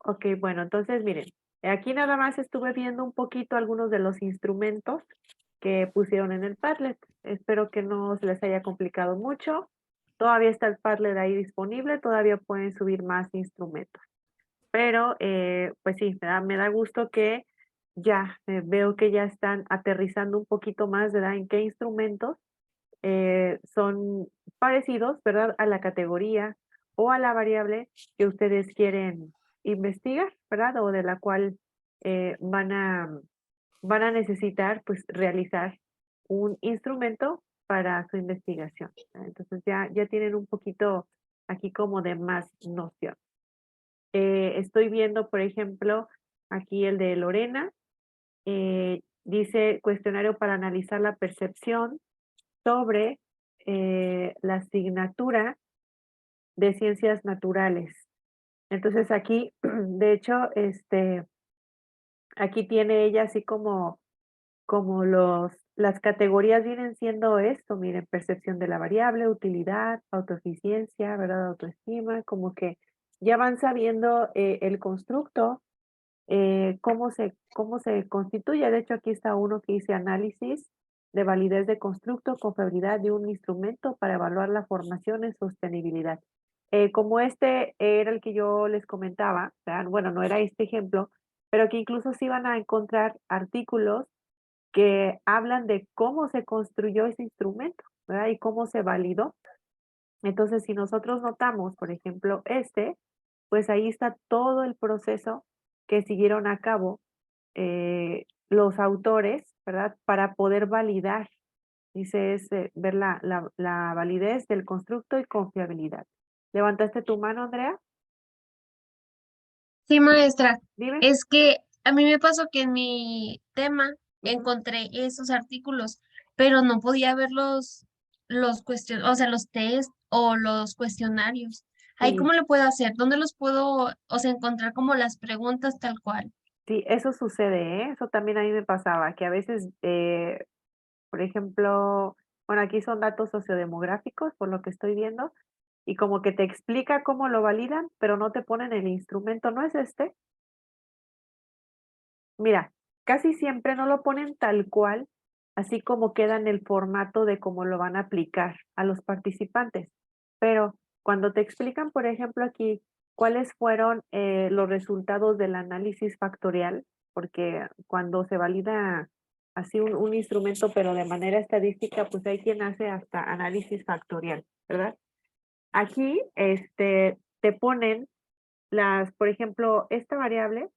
Ok, bueno, entonces miren, aquí nada más estuve viendo un poquito algunos de los instrumentos que pusieron en el Padlet. Espero que no se les haya complicado mucho. Todavía está el Padlet ahí disponible, todavía pueden subir más instrumentos. Pero, pues sí, me da gusto que ya veo que ya están aterrizando un poquito más, ¿verdad? En qué instrumentos son parecidos, ¿verdad? A la categoría o a la variable que ustedes quieren investigar, ¿verdad? O de la cual van a necesitar, pues, realizar un instrumento para su investigación. Entonces ya tienen un poquito aquí como de más noción. Estoy viendo, por ejemplo, aquí el de Lorena, dice cuestionario para analizar la percepción sobre la asignatura de ciencias naturales. Entonces aquí, de hecho, aquí tiene ella así como las categorías vienen siendo esto, miren, percepción de la variable, utilidad, autoeficiencia, ¿verdad? Autoestima, como que ya van sabiendo el constructo, cómo se constituye. De hecho, aquí está uno que dice análisis de validez de constructo, confiabilidad de un instrumento para evaluar la formación en sostenibilidad. Como este era el que yo les comentaba, ¿verdad? Bueno, no era este ejemplo, pero que incluso sí van a encontrar artículos que hablan de cómo se construyó ese instrumento, ¿verdad? Y cómo se validó. Entonces, si nosotros notamos, por ejemplo, pues ahí está todo el proceso que siguieron a cabo los autores, ¿verdad? Para poder validar, dice, es ver la validez del constructo y confiabilidad. ¿Levantaste tu mano, Andrea? Sí, maestra, Dime. es que a mí me pasó que en mi tema Ujú. encontré esos artículos, pero no podía ver o sea, los test o los cuestionarios. Ahí, Sí, ¿cómo lo puedo hacer? ¿Dónde los puedo, o sea, encontrar como las preguntas tal cual? sí, eso sucede, ¿eh? Eso también a mí me pasaba, que a veces, por ejemplo, bueno, aquí son datos sociodemográficos, por lo que estoy viendo, y como que te explica cómo lo validan, pero no te ponen el instrumento, ¿no es este? Mira, casi siempre no lo ponen tal cual, así como queda en el formato de cómo lo van a aplicar a los participantes. Pero cuando te explican, por ejemplo, aquí cuáles fueron los resultados del análisis factorial, porque cuando se valida así un instrumento, pero de manera estadística, pues hay quien hace hasta análisis factorial, ¿verdad? Aquí, te ponen por ejemplo, esta variable,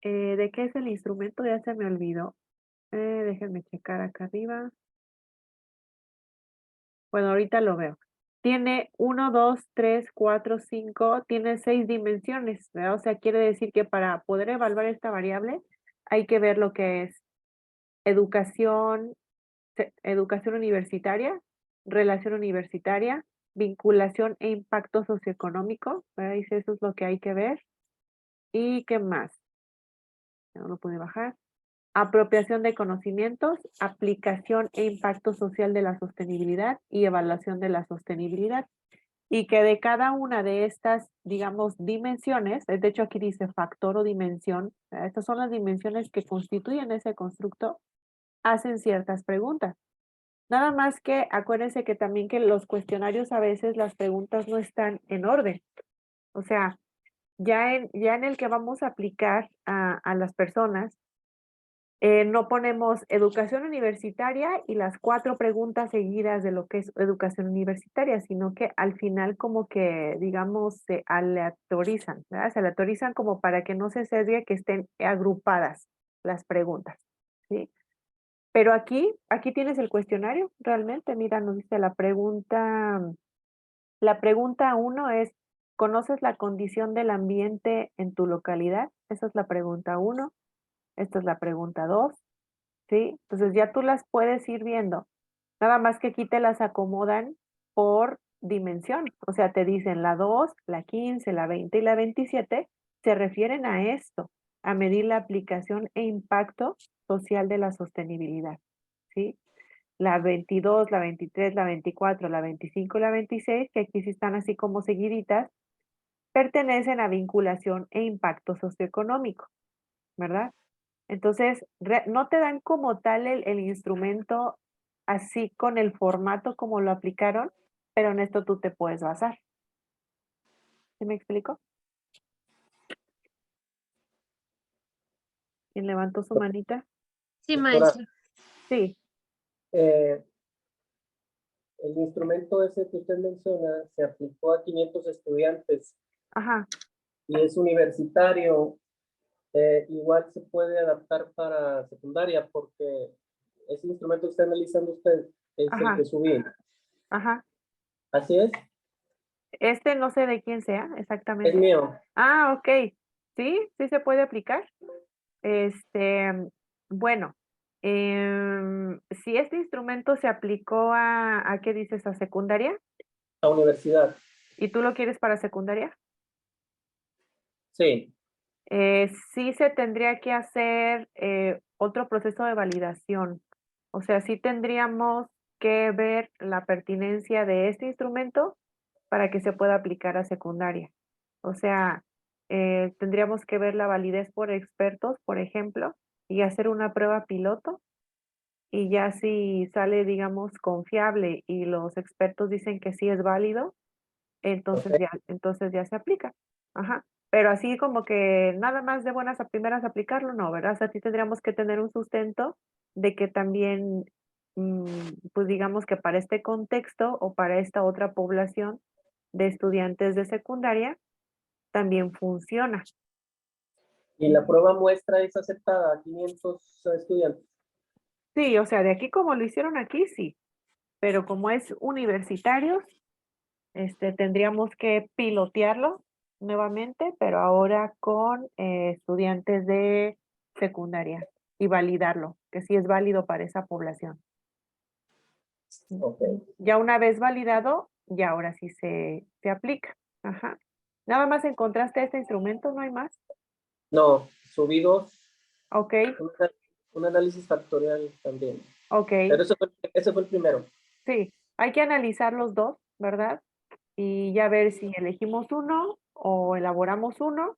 ¿de qué es el instrumento? Ya se me olvidó. Déjenme checar acá arriba. Bueno, ahorita lo veo. Tiene 1, 2, 3, 4, 5, tiene 6 dimensiones, ¿verdad? O sea, quiere decir que para poder evaluar esta variable hay que ver lo que es educación, educación universitaria, relación universitaria, vinculación e impacto socioeconómico, ¿verdad? Dice, eso es lo que hay que ver. ¿Y qué más? No lo pude bajar. Apropiación de conocimientos, aplicación e impacto social de la sostenibilidad y evaluación de la sostenibilidad. Y que de cada una de estas, digamos, dimensiones, de hecho aquí dice factor o dimensión, estas son las dimensiones que constituyen ese constructo, hacen ciertas preguntas. Nada más que acuérdense que también que los cuestionarios a veces las preguntas no están en orden. O sea, ya en el que vamos a aplicar a las personas, no ponemos educación universitaria y las 4 preguntas seguidas de lo que es educación universitaria, sino que al final como que, digamos, se aleatorizan, ¿verdad? Se aleatorizan como para que no se sesgue, que estén agrupadas las preguntas, ¿sí? Pero aquí tienes el cuestionario, realmente, mira, nos dice la pregunta 1 es, ¿conoces la condición del ambiente en tu localidad? Esa es la pregunta 1. Esta es la pregunta 2. ¿Sí? Entonces ya tú las puedes ir viendo. Nada más que aquí te las acomodan por dimensión. O sea, te dicen la 2, la 15, la 20 y la 27 se refieren a esto, a medir la aplicación e impacto social de la sostenibilidad, ¿sí? La 22, la 23, la 24, la 25 y la 26, que aquí sí están así como seguiditas, pertenecen a vinculación e impacto socioeconómico, ¿verdad? Entonces, no te dan como tal el instrumento así con el formato como lo aplicaron, pero en esto tú te puedes basar. ¿Sí me explico? ¿Quién levantó su manita? Sí, Doctora, maestra. Sí, eh, el instrumento ese que usted menciona se aplicó a 500 estudiantes ajá, y es universitario. Igual se puede adaptar para secundaria porque ese instrumento que está analizando usted es el ajá, que subí. ajá. ¿Así es? Este no sé de quién sea Es exactamente. mío. Ah, ok. Sí, sí se puede aplicar. Este, bueno, si este instrumento se aplicó ¿a qué dices? ¿A secundaria? A universidad. ¿Y tú lo quieres para secundaria? Sí. Sí se tendría que hacer otro proceso de validación. O sea, sí tendríamos que ver la pertinencia de este instrumento para que se pueda aplicar a secundaria. O sea, tendríamos que ver la validez por expertos, por ejemplo, y hacer una prueba piloto. Y ya si sale, digamos, confiable y los expertos dicen que sí es válido, Ok. entonces ya se aplica. Ajá. Pero así como que nada más de buenas a primeras aplicarlo, no, ¿verdad? O sea, sí tendríamos que tener un sustento de que también, pues digamos que para este contexto o para esta otra población de estudiantes de secundaria, también funciona. Y la prueba muestra es aceptada a 500 estudiantes. Sí, o sea, de aquí como lo hicieron aquí, sí, pero como es universitarios, tendríamos que pilotearlo nuevamente, pero ahora con estudiantes de secundaria y validarlo, que sí es válido para esa población. Ok. Ya una vez validado, ya ahora sí se aplica. Ajá. Nada más encontraste este instrumento, ¿no hay más? No, subí dos. Ok, Un, un análisis factorial también. ok, Pero ese fue el primero. sí. Hay que analizar los dos, ¿verdad? Y ya ver si elegimos uno o elaboramos uno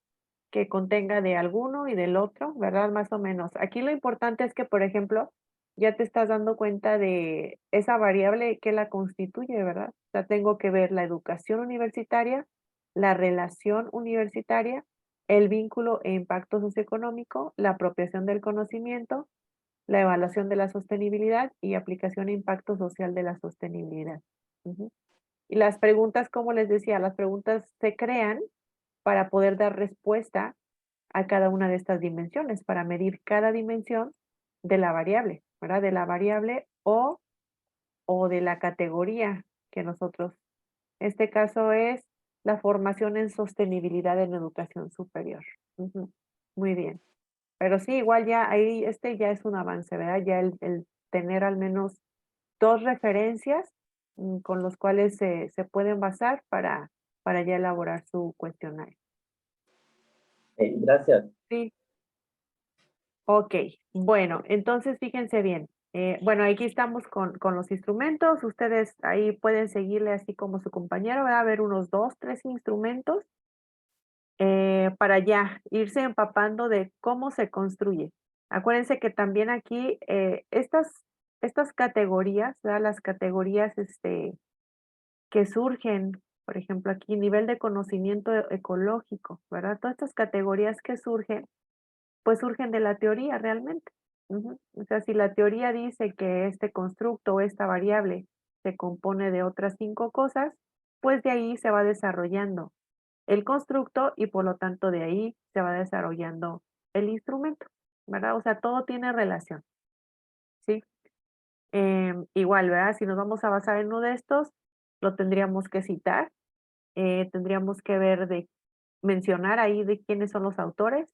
que contenga de alguno y del otro, ¿verdad? Más o menos. Aquí lo importante es que, por ejemplo, ya te estás dando cuenta de esa variable que la constituye, ¿verdad? O sea, tengo que ver la educación universitaria, la relación universitaria, el vínculo e impacto socioeconómico, la apropiación del conocimiento, la evaluación de la sostenibilidad y aplicación e impacto social de la sostenibilidad. Ujú. Y las preguntas, como les decía, las preguntas se crean para poder dar respuesta a cada una de estas dimensiones, para medir cada dimensión de la variable, ¿verdad? De la variable o de la categoría que nosotros, este caso es la formación en sostenibilidad en educación superior. Ujú. Muy bien. Pero sí, igual ya ahí, ya es un avance, ¿verdad? Ya el tener al menos dos referencias con los cuales se pueden basar para ya elaborar su cuestionario. Gracias. Sí, ok. Bueno, entonces fíjense bien. Bueno, aquí estamos con los instrumentos. Ustedes ahí pueden seguirle así como su compañero. Va a haber unos 2, 3 instrumentos para ya irse empapando de cómo se construye. Acuérdense que también aquí estas categorías, ¿verdad? Las categorías que surgen, por ejemplo, aquí nivel de conocimiento ecológico, ¿verdad? Todas estas categorías que surgen, pues surgen de la teoría realmente. Ujú. O sea, si la teoría dice que este constructo o esta variable se compone de otras 5 cosas, pues de ahí se va desarrollando el constructo y por lo tanto de ahí se va desarrollando el instrumento, ¿verdad? O sea, todo tiene relación, ¿sí? Igual, ¿verdad? Si nos vamos a basar en uno de estos, lo tendríamos que citar, tendríamos que mencionar ahí de quiénes son los autores,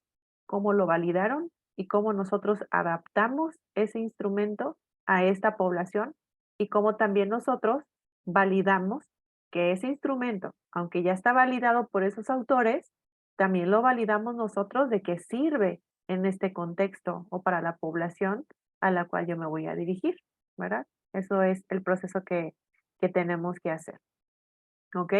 cómo lo validaron y cómo nosotros adaptamos ese instrumento a esta población y cómo también nosotros validamos que ese instrumento, aunque ya está validado por esos autores, también lo validamos nosotros de que sirve en este contexto o para la población a la cual yo me voy a dirigir, ¿verdad? Eso es el proceso que tenemos que hacer, ¿ok?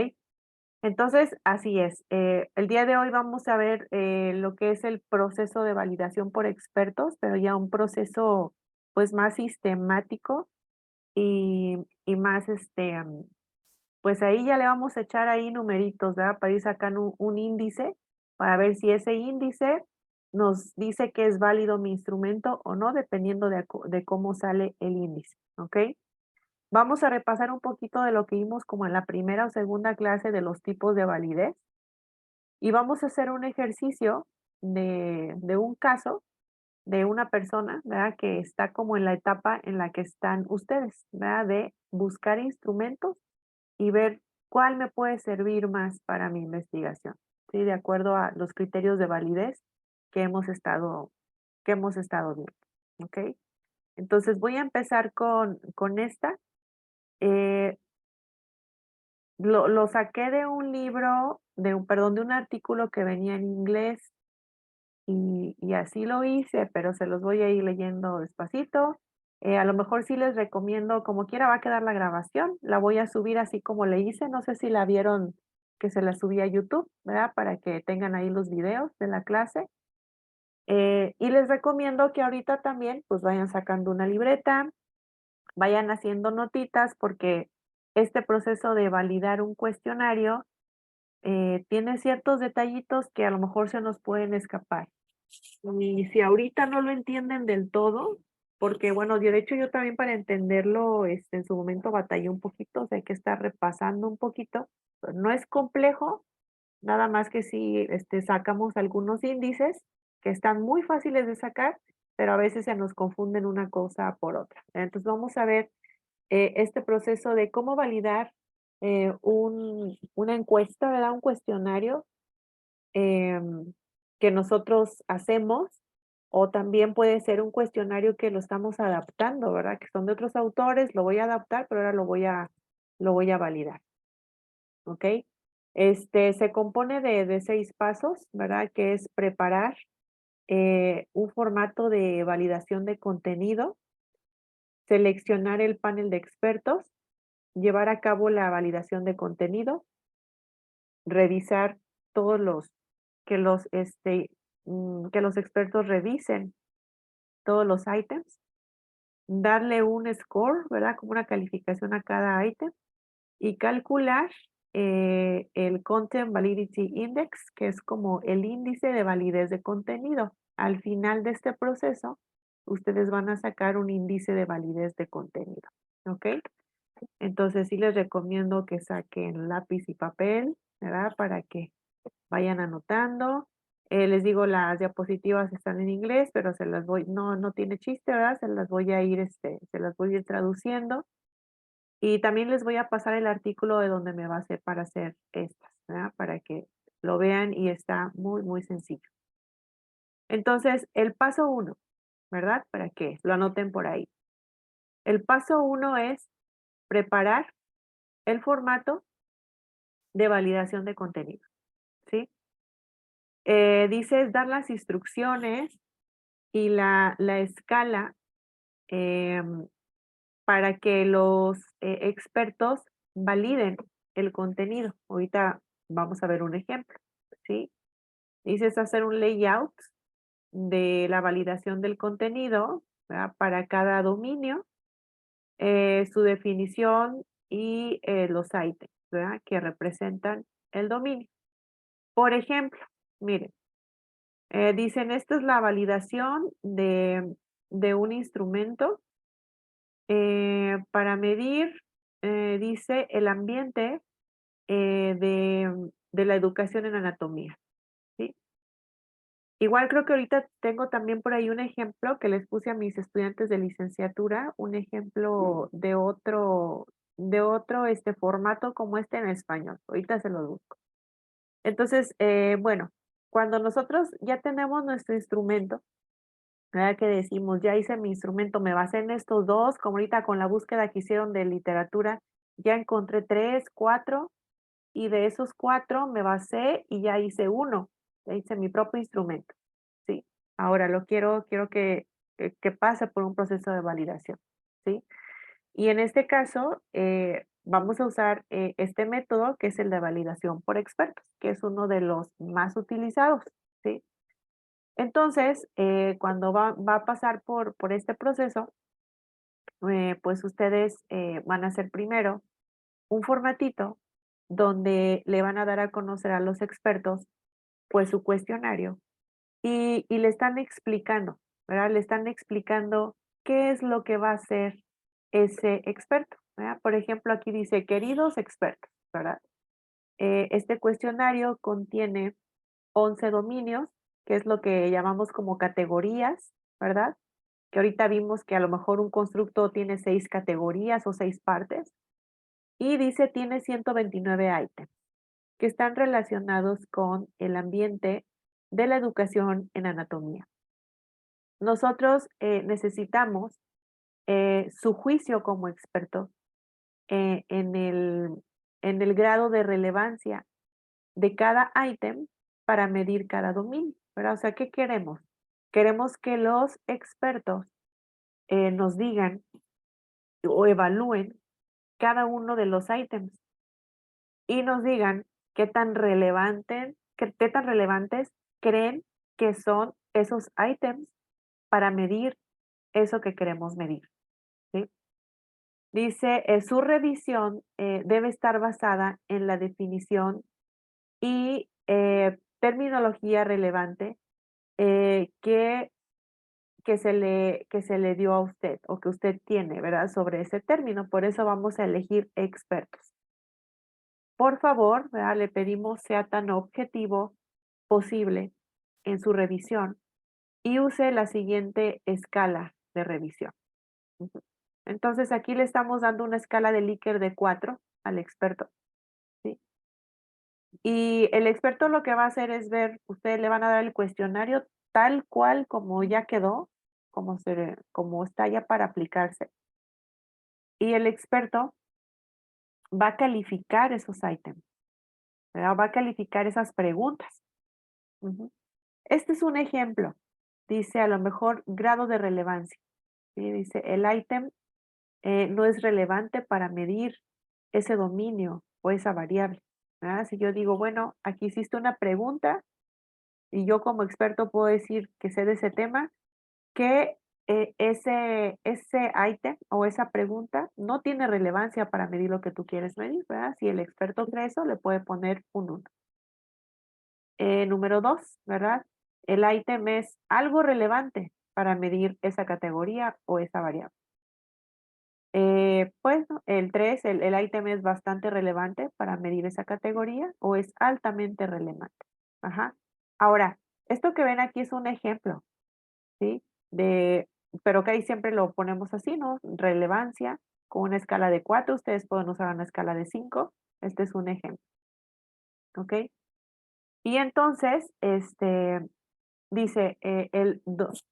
Entonces, así es. El día de hoy vamos a ver lo que es el proceso de validación por expertos, pero ya un proceso pues más sistemático y más pues ahí ya le vamos a echar ahí numeritos, ¿verdad? Para ir sacando un índice, para ver si ese índice nos dice que es válido mi instrumento o no, dependiendo de cómo sale el índice, ¿ok? Vamos a repasar un poquito de lo que vimos como en la primera o segunda clase de los tipos de validez y vamos a hacer un ejercicio de un caso de una persona, ¿verdad? Que está como en la etapa en la que están ustedes, ¿verdad? De buscar instrumentos y ver cuál me puede servir más para mi investigación, ¿sí? De acuerdo a los criterios de validez que que hemos estado viendo, ¿ok? Entonces voy a empezar con esta. Eh, lo saqué de un libro, perdón, de un artículo que venía en inglés y así lo hice, pero se los voy a ir leyendo despacito. A lo mejor sí les recomiendo, como quiera va a quedar la grabación, la voy a subir así como le hice, no sé si la vieron que se la subí a YouTube, ¿verdad? Para que tengan ahí los videos de la clase. Y les recomiendo que ahorita también pues vayan sacando una libreta, vayan haciendo notitas porque este proceso de validar un cuestionario tiene ciertos detallitos que a lo mejor se nos pueden escapar. Y si ahorita no lo entienden del todo, porque bueno, de hecho yo también para entenderlo, en su momento batallé un poquito, o sea, hay que estar repasando un poquito. No es complejo, nada más que si sacamos algunos índices que están muy fáciles de sacar, pero a veces se nos confunden una cosa por otra. Entonces vamos a ver este proceso de cómo validar una encuesta, ¿verdad? Un cuestionario que nosotros hacemos, o también puede ser un cuestionario que lo estamos adaptando, ¿verdad? Que son de otros autores, lo voy a adaptar, pero ahora lo voy a validar, ¿ok? Se compone de 6 pasos, ¿verdad? Que es preparar un formato de validación de contenido, seleccionar el panel de expertos, llevar a cabo la validación de contenido, revisar todos que los expertos revisen todos los ítems, darle un score, ¿verdad? Como una calificación a cada ítem y calcular el Content Validity Index, que es como el índice de validez de contenido. Al final de este proceso, ustedes van a sacar un índice de validez de contenido, ¿ok? Entonces sí les recomiendo que saquen lápiz y papel, ¿verdad? Para que vayan anotando. Les digo, las diapositivas están en inglés, pero no tiene chiste, ¿verdad? Se las voy a ir traduciendo. Y también les voy a pasar el artículo de donde me basé para hacer estas, ¿verdad? Para que lo vean y está muy, muy sencillo. Entonces, el paso 1, ¿verdad? Para que lo anoten por ahí. El paso 1 es preparar el formato de validación de contenido, ¿sí? Dice dar las instrucciones y la escala para que los expertos validen el contenido. Ahorita vamos a ver un ejemplo, ¿sí? Dices hacer un layout de la validación del contenido, ¿verdad? Para cada dominio, su definición y los ítems, ¿verdad? Que representan el dominio. Por ejemplo, miren, dicen, esta es la validación de un instrumento para medir, dice, el ambiente de la educación en anatomía, ¿sí? Igual creo que ahorita tengo también por ahí un ejemplo que les puse a mis estudiantes de licenciatura, un ejemplo de otro formato como este en español. Ahorita se lo busco. Entonces, bueno, cuando nosotros ya tenemos nuestro instrumento, ¿verdad? Que decimos, ya hice mi instrumento, me basé en estos dos, como ahorita con la búsqueda que hicieron de literatura, ya encontré 3, 4, y de esos 4 me basé y ya hice uno, ya hice mi propio instrumento, ¿sí? Ahora quiero que pase por un proceso de validación, ¿sí? Y en este caso, vamos a usar este método que es el de validación por expertos, que es uno de los más utilizados, ¿sí? Entonces, cuando va a pasar por este proceso, pues ustedes van a hacer primero un formatito donde le van a dar a conocer a los expertos pues su cuestionario y le están explicando, ¿verdad? Le están explicando qué es lo que va a hacer ese experto, ¿verdad? Por ejemplo, aquí dice, queridos expertos, ¿verdad? Este cuestionario contiene 11 dominios, que es lo que llamamos como categorías, ¿verdad? Que ahorita vimos que a lo mejor un constructo tiene 6 categorías o 6 partes, y dice tiene 129 ítems que están relacionados con el ambiente de la educación en anatomía. Nosotros necesitamos su juicio como experto en el grado de relevancia de cada ítem para medir cada dominio, ¿verdad? O sea, ¿qué queremos? Queremos que los expertos nos digan o evalúen cada uno de los ítems y nos digan qué tan relevantes creen que son esos ítems para medir eso que queremos medir, ¿sí? Dice, su revisión debe estar basada en la definición y terminología relevante que se le dio a usted o que usted tiene, ¿verdad? Sobre ese término. Por eso vamos a elegir expertos. Por favor, ¿verdad? Le pedimos sea tan objetivo posible en su revisión y use la siguiente escala de revisión. Ujú. Entonces aquí le estamos dando una escala de Likert de 4 al experto, ¿sí? Y el experto lo que va a hacer es ver, ustedes le van a dar el cuestionario tal cual como ya quedó, como está ya para aplicarse. Y el experto va a calificar esos ítems, ¿verdad? Va a calificar esas preguntas. Ujú. Este es un ejemplo. Dice a lo mejor grado de relevancia, ¿sí? Dice el ítem no es relevante para medir ese dominio o esa variable, ¿verdad? Si yo digo, bueno, aquí hiciste una pregunta y yo como experto puedo decir que sé de ese tema, que ese ítem o esa pregunta no tiene relevancia para medir lo que tú quieres medir, ¿verdad? Si el experto cree eso, le puede poner un 1. Número 2, ¿verdad? El ítem es algo relevante para medir esa categoría o esa variable. Pues ¿no? El 3, el ítem es bastante relevante para medir esa categoría o es altamente relevante. Ajá. Ahora, esto que ven aquí es un ejemplo, ¿sí? Pero que ahí siempre lo ponemos así, ¿no? Relevancia con una escala de 4, ustedes pueden usar una escala de 5. Este es un ejemplo, ¿ok? Y entonces, dice,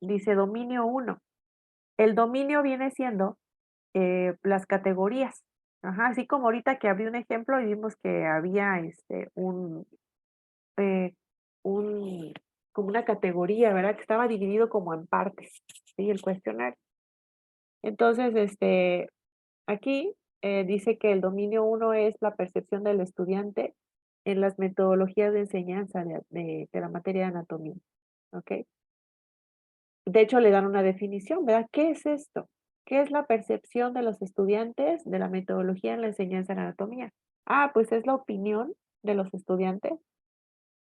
dice dominio 1. El dominio viene siendo las categorías. Ajá, así como ahorita que abrí un ejemplo y vimos que había eh, un, como una categoría, ¿verdad? Que estaba dividido como en partes, ¿sí? El cuestionario. Entonces, aquí dice que el dominio 1 es la percepción del estudiante en las metodologías de enseñanza de la materia de anatomía, ¿ok? De hecho, le dan una definición, ¿verdad? ¿Qué es esto? ¿Qué es la percepción de los estudiantes de la metodología en la enseñanza de anatomía? Ah, pues es la opinión de los estudiantes,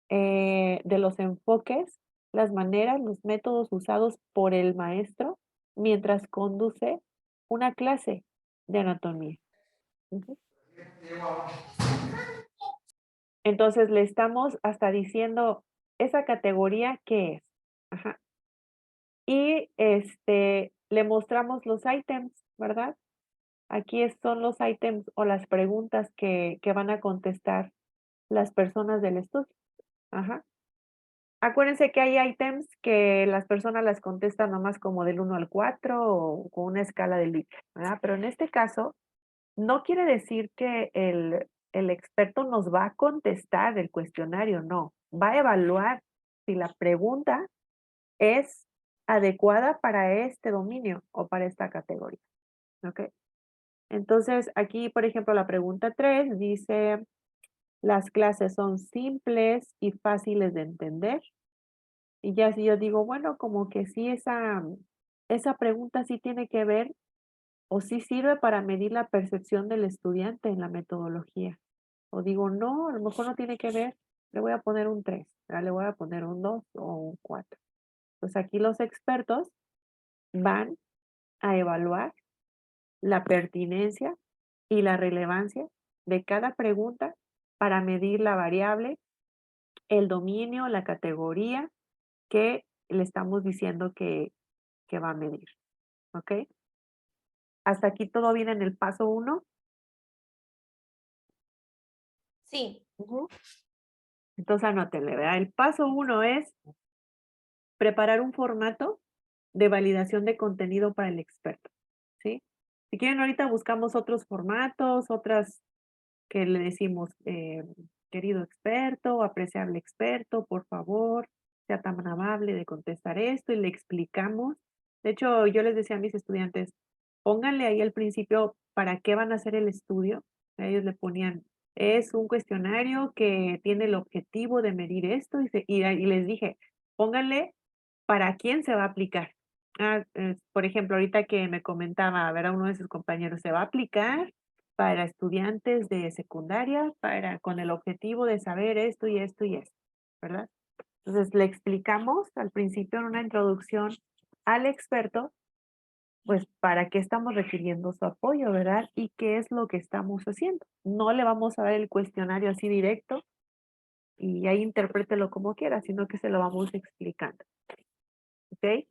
de los enfoques, las maneras, los métodos usados por el maestro mientras conduce una clase de anatomía. Ujú. Entonces le estamos hasta diciendo esa categoría qué es. Ajá. Y le mostramos los ítems, ¿verdad? Aquí son los ítems o las preguntas que van a contestar las personas del estudio. Ajá. Acuérdense que hay ítems que las personas las contestan nomás como del 1 al 4 o con una escala de Likert, ¿verdad? Pero en este caso, no quiere decir que el experto nos va a contestar el cuestionario, no. Va a evaluar si la pregunta es adecuada para este dominio o para esta categoría. ¿Ok? Entonces, aquí, por ejemplo, la pregunta 3 dice, las clases son simples y fáciles de entender. Y ya si yo digo, bueno, como que sí, esa pregunta sí tiene que ver o sí sirve para medir la percepción del estudiante en la metodología. O digo, no, a lo mejor no tiene que ver, le voy a poner un 3, le voy a poner un 2 o un 4. Pues aquí los expertos van a evaluar la pertinencia y la relevancia de cada pregunta para medir la variable, el dominio, la categoría que le estamos diciendo que va a medir, ¿ok? Hasta aquí todo viene en el paso 1. Sí. Entonces anótenle, ¿verdad? El paso 1 es preparar un formato de validación de contenido para el experto, ¿sí? Si quieren, ahorita buscamos otros formatos, otras que le decimos, querido experto, apreciable experto, por favor, sea tan amable de contestar esto y le explicamos. De hecho, yo les decía a mis estudiantes, pónganle ahí al principio para qué van a hacer el estudio. Ellos le ponían, es un cuestionario que tiene el objetivo de medir esto y les dije, pónganle para quién se va a aplicar. Por ejemplo, ahorita que me comentaba, a ver, a uno de sus compañeros, se va a aplicar para estudiantes de secundaria, con el objetivo de saber esto y esto y esto, ¿verdad? Entonces, le explicamos al principio en una introducción al experto, pues, para qué estamos requiriendo su apoyo, ¿verdad? Y qué es lo que estamos haciendo. No le vamos a dar el cuestionario así directo y ahí interprételo como quiera, sino que se lo vamos explicando, ¿ok?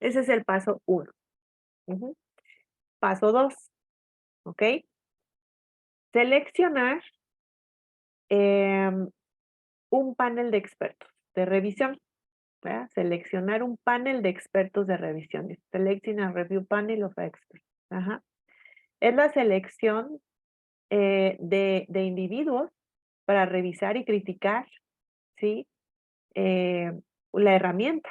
Ese es el paso 1. Paso 2, ¿ok? Seleccionar em, un panel de expertos de revisión, ¿verdad? Seleccionar un panel de expertos de revisión. Selecting a review panel of experts. Ajá. Es la selección de individuos para revisar y criticar, ¿sí? Eh, la herramienta.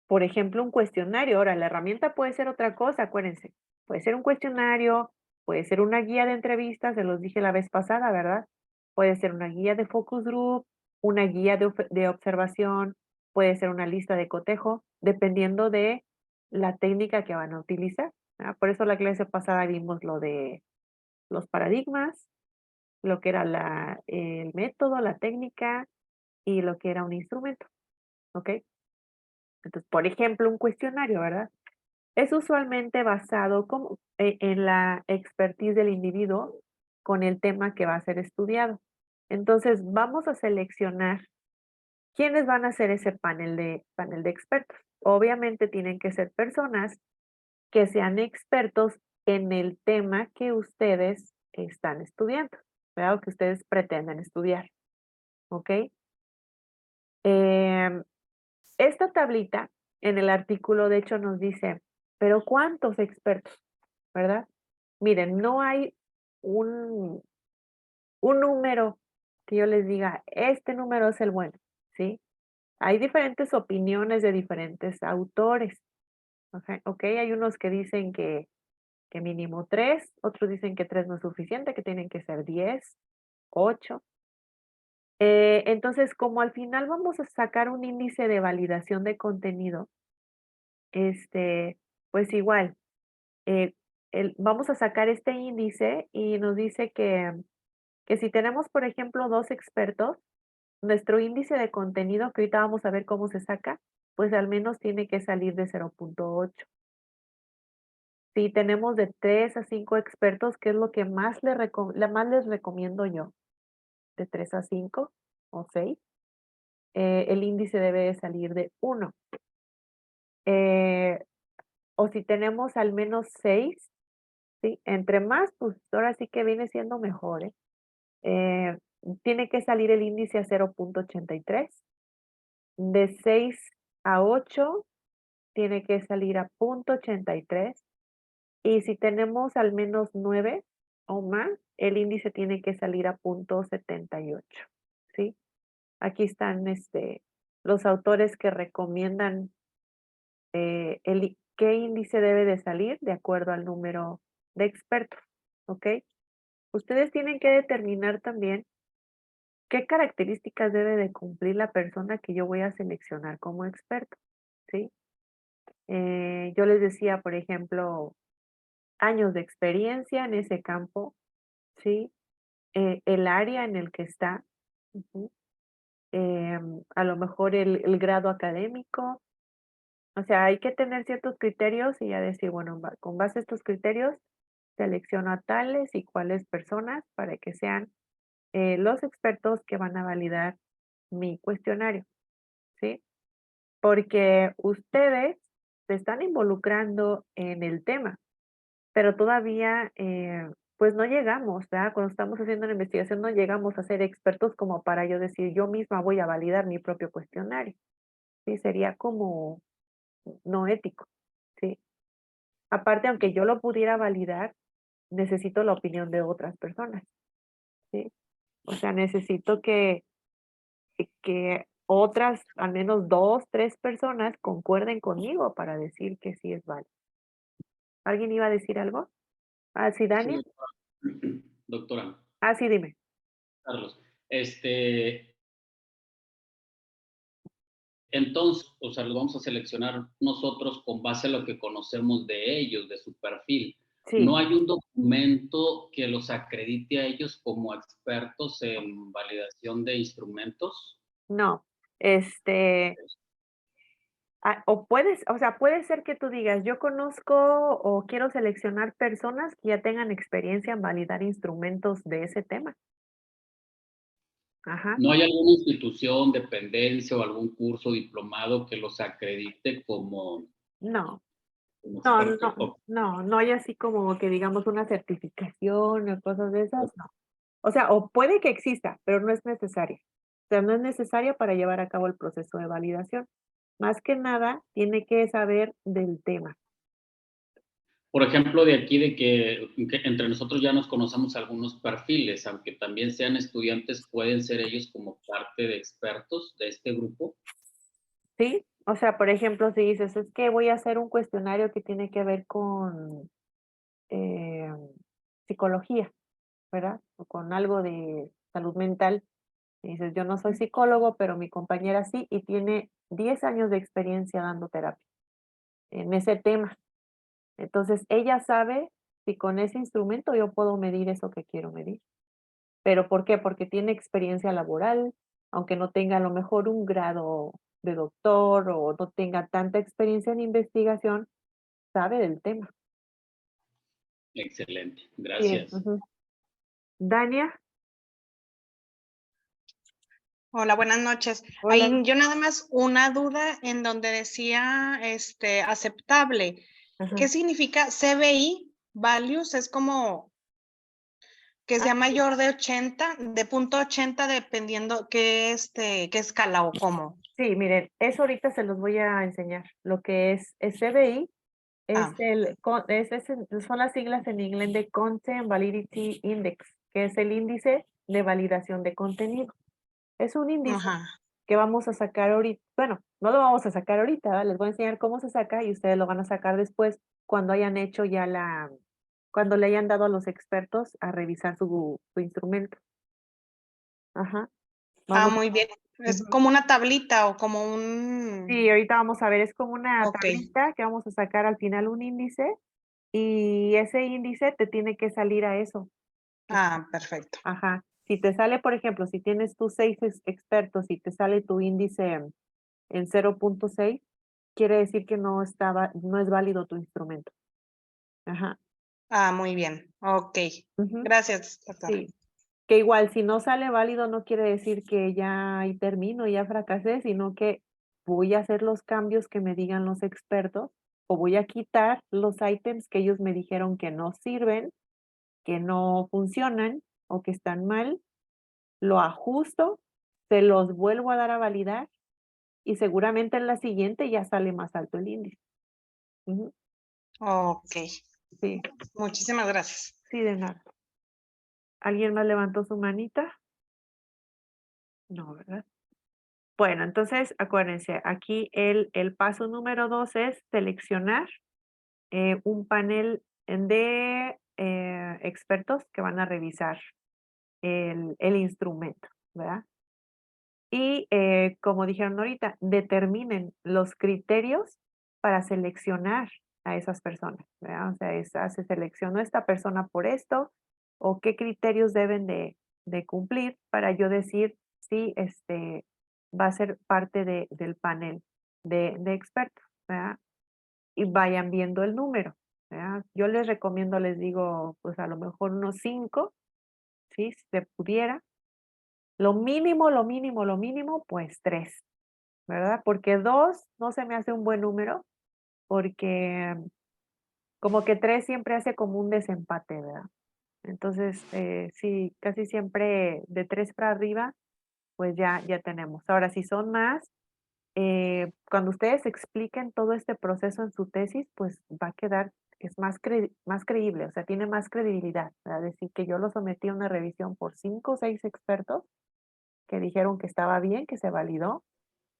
Por ejemplo, un cuestionario. Ahora, la herramienta puede ser otra cosa, acuérdense. Puede ser un cuestionario, puede ser una guía de entrevistas, se los dije la vez pasada, ¿verdad? Puede ser una guía de focus group, una guía de observación, puede ser una lista de cotejo, dependiendo de la técnica que van a utilizar, ¿verdad? Por eso la clase pasada vimos lo de los paradigmas, lo que era el método, la técnica y lo que era un instrumento, ¿ok? Entonces, por ejemplo, un cuestionario, ¿verdad? Es usualmente basado en la expertise del individuo con el tema que va a ser estudiado. Entonces, vamos a seleccionar quiénes van a ser ese panel de expertos. Obviamente tienen que ser personas que sean expertos en el tema que ustedes están estudiando, ¿verdad? O que ustedes pretenden estudiar, ¿ok? Em, Esta tablita en el artículo, de hecho, nos dice, pero ¿cuántos expertos? ¿Verdad? Miren, no hay un, un número que yo les diga, este número es el bueno, ¿sí? Hay diferentes opiniones de diferentes autores. Ok, hay unos que dicen que mínimo 3, otros dicen que 3 no es suficiente, que tienen que ser 10, 8. Entonces, como al final vamos a sacar un índice de validación de contenido, pues igual, eh, vamos a sacar este índice y nos dice que si tenemos, por ejemplo, 2 expertos, nuestro índice de contenido, que ahorita vamos a ver cómo se saca, pues al menos tiene que salir de 0.8. Si tenemos de 3 a 5 expertos, ¿qué es lo que más más les recomiendo yo? De 3 a 5 o 6, el índice debe de salir de 1. O si tenemos al menos 6, ¿sí? Entre más, pues ahora sí que viene siendo mejor, ¿eh? Eh, Tiene que salir el índice a 0.83. De 6 a 8 tiene que salir a 0.83. Y si tenemos al menos 9 o más, el índice tiene que salir a 0.78, ¿sí? Aquí están los autores que recomiendan qué índice debe de salir de acuerdo al número de expertos. ¿ok? Ustedes tienen que determinar también qué características debe de cumplir la persona que yo voy a seleccionar como experto, ¿sí? Yo les decía, por ejemplo, años de experiencia en ese campo, ¿sí? El área en el que está, ujú, a lo mejor el grado académico, o sea, hay que tener ciertos criterios y ya decir, bueno, con base a estos criterios, selecciono a tales y cuáles personas para que sean los expertos que van a validar mi cuestionario, ¿sí? Porque ustedes se están involucrando en el tema, pero todavía, pues no llegamos, ¿verdad? Cuando estamos haciendo una investigación no llegamos a ser expertos como para yo decir, yo misma voy a validar mi propio cuestionario, ¿sí? Sería como no ético, ¿sí? Aparte, aunque yo lo pudiera validar, necesito la opinión de otras personas, ¿sí? O sea, necesito que otras, al menos 2, 3 personas concuerden conmigo para decir que sí es válido. ¿Alguien iba a decir algo? Ah, sí, Sí, Dani. doctora, Ah, sí, dime. Carlos. Entonces, o sea, lo vamos a seleccionar nosotros con base a lo que conocemos de ellos, de su perfil. Sí, ¿No hay un documento que los acredite a ellos como expertos en validación de instrumentos? no. O sea, puede ser que tú digas, yo conozco o quiero seleccionar personas que ya tengan experiencia en validar instrumentos de ese tema. Ajá. ¿No hay alguna institución, dependencia o algún curso diplomado que los acredite No, como no, expertos? no, no, no hay así como que digamos una certificación o cosas de esas, no. O sea, o puede que exista, pero no es necesaria. O sea, no es necesaria para llevar a cabo el proceso de validación. Más que nada, tiene que saber del tema. Por ejemplo, de aquí de que entre nosotros ya nos conocemos algunos perfiles, aunque también sean estudiantes, pueden ser ellos como parte de expertos de este grupo. ¿Sí? O sea, por ejemplo, si dices, es que voy a hacer un cuestionario que tiene que ver con eh, psicología, ¿verdad? O con algo de salud mental. Y dices, yo no soy psicólogo, pero mi compañera sí y tiene 10 años de experiencia dando terapia en ese tema. Entonces, ella sabe si con ese instrumento yo puedo medir eso que quiero medir. ¿Pero por qué? Porque tiene experiencia laboral, aunque no tenga a lo mejor un grado de doctor o no tenga tanta experiencia en investigación, sabe del tema. Excelente, Sí, gracias. ujú. Dania, Hola, buenas noches. hola. Ahí yo nada más una duda en donde decía, aceptable. Ajá. ¿Qué significa CBI? Values es como que sea Sí. mayor de 80, de punto 80, dependiendo qué escala o cómo. Sí, miren, eso ahorita se los voy a enseñar. Lo que es CBI es Ah, son las siglas en inglés de Content Validity Index, que es el índice de validación de contenido. Es un índice ajá. que vamos a sacar ahorita. Bueno, no lo vamos a sacar ahorita, ¿verdad? Les voy a enseñar cómo se saca y ustedes lo van a sacar después cuando hayan hecho ya cuando le hayan dado a los expertos a revisar su instrumento. Ajá. Ah, Vamos. muy bien. Es Ujú. como una tablita o como Sí, un... ahorita vamos a ver, es como una Ok. tablita que vamos a sacar al final un índice y ese índice te tiene que salir a eso. Ah, perfecto. Ajá. Si te sale, por ejemplo, si tienes tus 6 expertos y te sale tu índice en 0.6, quiere decir que no es válido tu instrumento. Ajá. Ah, muy bien. Ok. Ujú. Gracias, doctora. Sí. Que igual, si no sale válido, no quiere decir que ya ahí termino, ya fracasé, sino que voy a hacer los cambios que me digan los expertos o voy a quitar los ítems que ellos me dijeron que no sirven, que no funcionan o que están mal, lo ajusto, se los vuelvo a dar a validar y seguramente en la siguiente ya sale más alto el índice. Ujú. Ok. Sí, Muchísimas gracias. sí, de nada. ¿Alguien más levantó su manita? No, ¿verdad? Bueno, entonces acuérdense, aquí el paso número 2 es seleccionar un panel de expertos que van a revisar el instrumento, ¿verdad? Y como dijeron ahorita, determinen los criterios para seleccionar a esas personas, ¿verdad? O sea, se seleccionó esta persona por esto, o qué criterios deben de cumplir para yo decir si va a ser parte del panel de expertos, ¿verdad? Y vayan viendo el número, ¿verdad? Yo les recomiendo, les digo, pues a lo mejor unos 5, ¿sí? Si se pudiera. Lo mínimo, pues 3, ¿verdad? Porque 2 no se me hace un buen número, porque como que 3 siempre hace como un desempate, ¿verdad? Entonces, sí, casi siempre de 3 para arriba, pues ya tenemos. Ahora, si son más, cuando ustedes expliquen todo este proceso en su tesis, pues va a quedar, es más creíble, o sea, tiene más credibilidad, ¿verdad? Decir que yo lo sometí a una revisión por 5 o 6 expertos que dijeron que estaba bien, que se validó,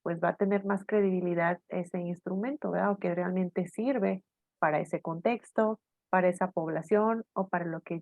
pues va a tener más credibilidad ese instrumento, ¿verdad? O que realmente sirve para ese contexto, para esa población o para lo que